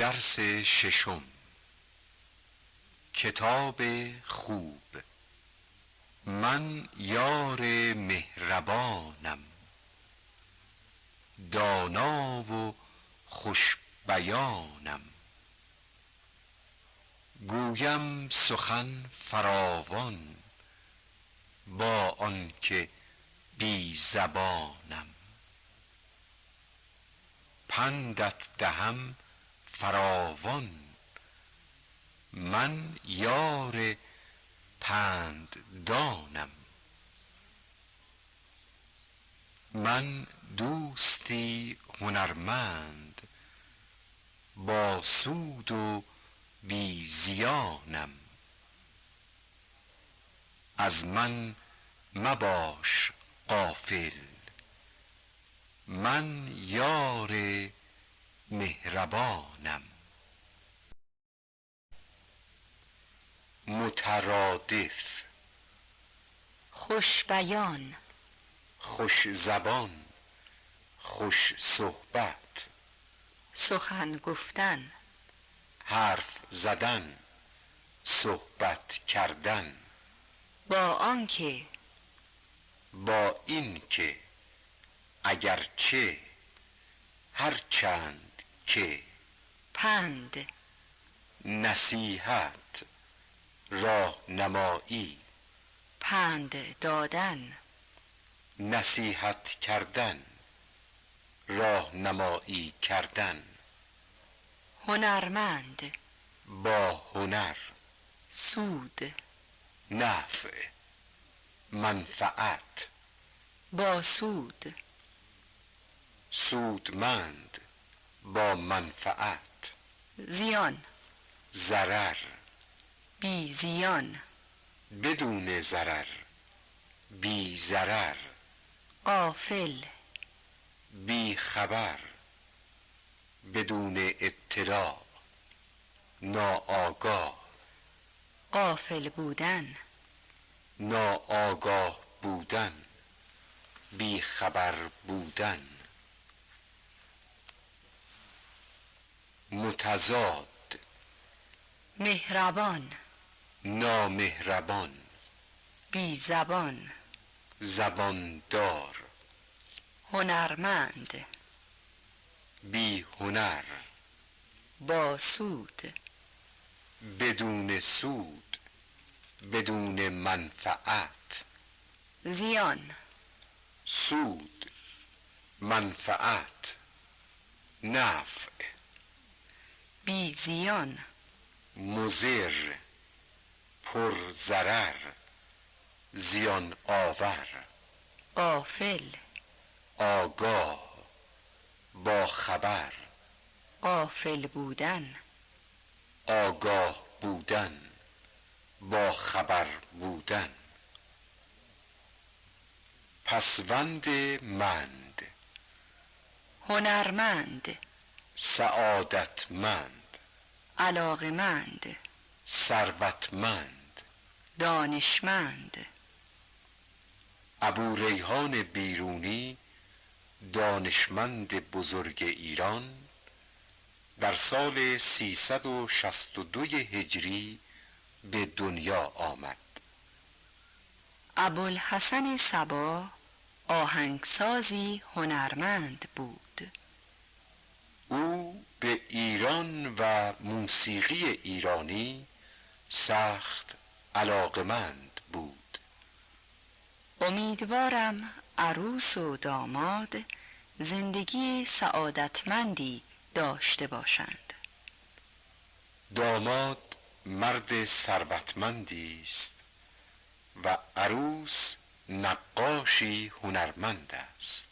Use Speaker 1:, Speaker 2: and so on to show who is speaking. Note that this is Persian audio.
Speaker 1: درس ششم. کتاب خوب. من یار مهربانم، دانا و خوش بیانم. گویم سخن فراوان با آنکه بی زبانم. پندت دهم فراوان، من یار پنددانم. من دوستی هنرمند، با سود و بی زیانم. از من مباش غافل، من یار مهربانم. مترادف:
Speaker 2: خوش بیان،
Speaker 1: خوش زبان، خوش صحبت.
Speaker 2: سخن گفتن،
Speaker 1: حرف زدن، صحبت کردن.
Speaker 2: با آنکه،
Speaker 1: با این که، اگرچه، هرچند که.
Speaker 2: پند،
Speaker 1: نصیحت، راهنمایی.
Speaker 2: پند دادن،
Speaker 1: نصیحت کردن، راهنمایی کردن.
Speaker 2: هنرمند،
Speaker 1: با هنر.
Speaker 2: سود،
Speaker 1: نفع، منفعت.
Speaker 2: با سود،
Speaker 1: سودمند، با منفعت.
Speaker 2: زیان،
Speaker 1: ضرر،
Speaker 2: بی زیان.
Speaker 1: بدون ضرر، بی ضرر.
Speaker 2: غافل،
Speaker 1: بی خبر، بدون اطلاع، ناآگاه.
Speaker 2: غافل بودن،
Speaker 1: ناآگاه بودن، بی خبر بودن. متضاد:
Speaker 2: مهربان،
Speaker 1: نامهربان،
Speaker 2: بی زبان.
Speaker 1: زباندار.
Speaker 2: هنرمند،
Speaker 1: بی هنر،
Speaker 2: با سود.
Speaker 1: بدون سود، بدون منفعت.
Speaker 2: زیان،
Speaker 1: سود، منفعت، نفع.
Speaker 2: بی زیان.
Speaker 1: مضر، پر ضرر، زیان آور.
Speaker 2: غافل،
Speaker 1: آگاه، با خبر.
Speaker 2: غافل بودن،
Speaker 1: آگاه بودن، با خبر بودن. پسوند مند:
Speaker 2: هنرمند،
Speaker 1: سعادتمند،
Speaker 2: علاقمند،
Speaker 1: ثروتمند.
Speaker 2: دانشمند.
Speaker 1: ابوریحان بیرونی، دانشمند بزرگ ایران، در سال 362 هجری به دنیا آمد.
Speaker 2: ابوالحسن صبا آهنگسازی هنرمند بود.
Speaker 1: او به ایران و موسیقی ایرانی سخت علاقمند بود.
Speaker 2: امیدوارم عروس و داماد زندگی سعادتمندی داشته باشند.
Speaker 1: داماد مرد ثروتمندی است و عروس نقاشی هنرمند است.